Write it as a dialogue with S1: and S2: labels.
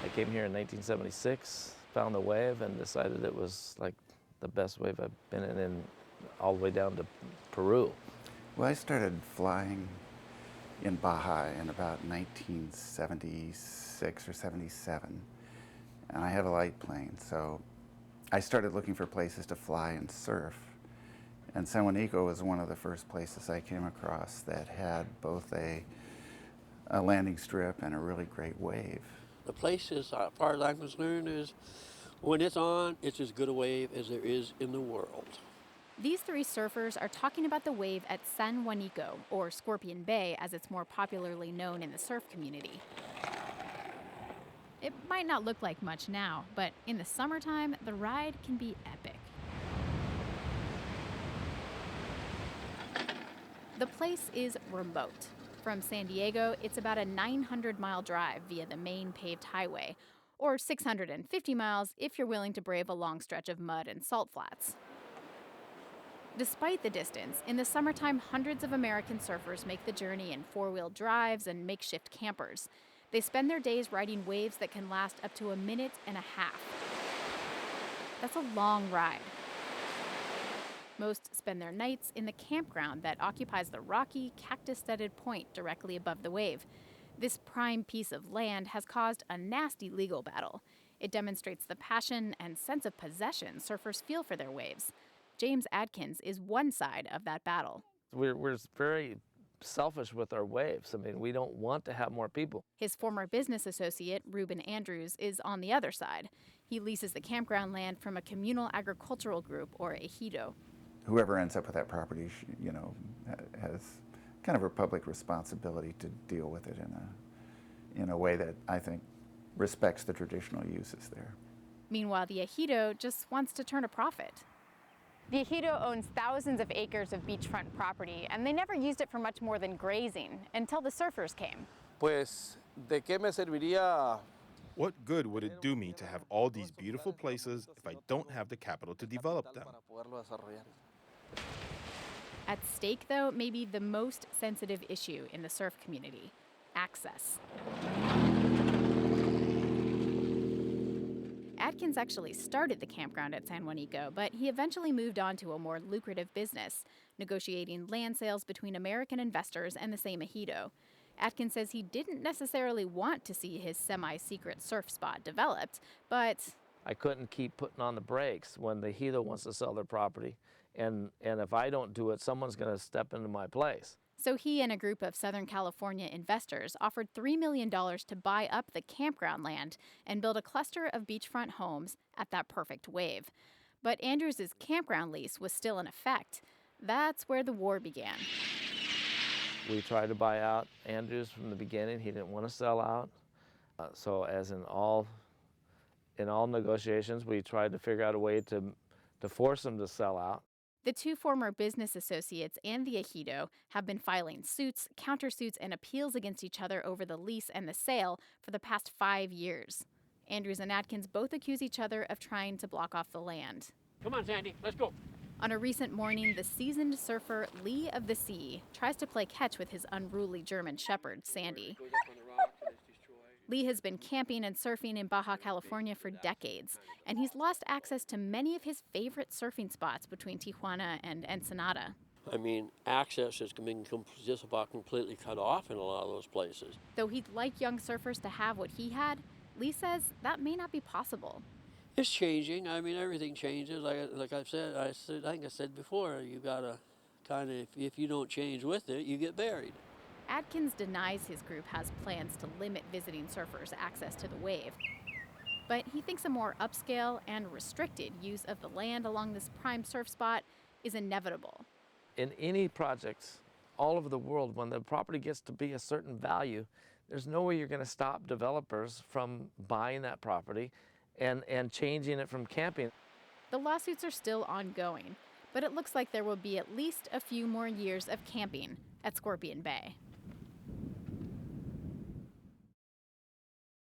S1: I came here in 1976, found the wave, and decided it was like the best wave I've been in all the way down to Peru.
S2: Well, I started flying in Baja in about 1976 or 77, and I have a light plane, so I started looking for places to fly and surf. And San Juanico was one of the first places I came across that had both a landing strip and a really great wave.
S3: The place, as far as I'm concerned, is when it's on, it's as good a wave as there is in the world.
S4: These three surfers are talking about the wave at San Juanico, or Scorpion Bay as it's more popularly known in the surf community. It might not look like much now, but in the summertime, the ride can be epic. The place is remote. From San Diego, it's about a 900-mile drive via the main paved highway, or 650 miles if you're willing to brave a long stretch of mud and salt flats. Despite the distance, in the summertime, hundreds of American surfers make the journey in four-wheel drives and makeshift campers. They spend their days riding waves that can last up to a minute and a half. That's a long ride. Most spend their nights in the campground that occupies the rocky, cactus-studded point directly above the wave. This prime piece of land has caused a nasty legal battle. It demonstrates the passion and sense of possession surfers feel for their waves. James Adkins is one side of that battle.
S1: We're very selfish with our waves. I mean, we don't want to have more people.
S4: His former business associate, Ruben Andrews, is on the other side. He leases the campground land from a communal agricultural group, or ejido.
S2: Whoever ends up with that property, has kind of a public responsibility to deal with it in a way that I think respects the traditional uses there.
S4: Meanwhile, the ejido just wants to turn a profit. The ejido owns thousands of acres of beachfront property, and they never used it for much more than grazing until the surfers came.
S5: Pues, ¿de qué me serviría?
S6: What good would it do me to have all these beautiful places if I don't have the capital to develop them?
S4: At stake, though, may be the most sensitive issue in the surf community: access. Adkins actually started the campground at San Juanico, but he eventually moved on to a more lucrative business, negotiating land sales between American investors and the same ejido. Adkins says he didn't necessarily want to see his semi-secret surf spot developed, but
S1: I couldn't keep putting on the brakes when the ejido wants to sell their property. And if I don't do it, someone's going to step into my place.
S4: So he and a group of Southern California investors offered $3 million to buy up the campground land and build a cluster of beachfront homes at that perfect wave. But Andrews' campground lease was still in effect. That's where the war began.
S1: We tried to buy out Andrews from the beginning. He didn't want to sell out. So as in all negotiations, we tried to figure out a way to force him to sell out.
S4: The two former business associates and the ejido have been filing suits, countersuits, and appeals against each other over the lease and the sale for the past 5 years. Andrews and Adkins both accuse each other of trying to block off the land.
S3: Come on, Sandy, let's go.
S4: On a recent morning, the seasoned surfer Lee of the Sea tries to play catch with his unruly German shepherd, Sandy. Lee has been camping and surfing in Baja California for decades, and he's lost access to many of his favorite surfing spots between Tijuana and Ensenada.
S3: I mean, access has been just about completely cut off in a lot of those places.
S4: Though he'd like young surfers to have what he had, Lee says that may not be possible.
S3: It's changing. I mean, everything changes. Like I think I said before, you gotta kind of, if you don't change with it, you get buried.
S4: Adkins denies his group has plans to limit visiting surfers' access to the wave. But he thinks a more upscale and restricted use of the land along this prime surf spot is inevitable.
S1: In any projects all over the world, when the property gets to be a certain value, there's no way you're going to stop developers from buying that property and changing it from camping.
S4: The lawsuits are still ongoing, but it looks like there will be at least a few more years of camping at Scorpion Bay.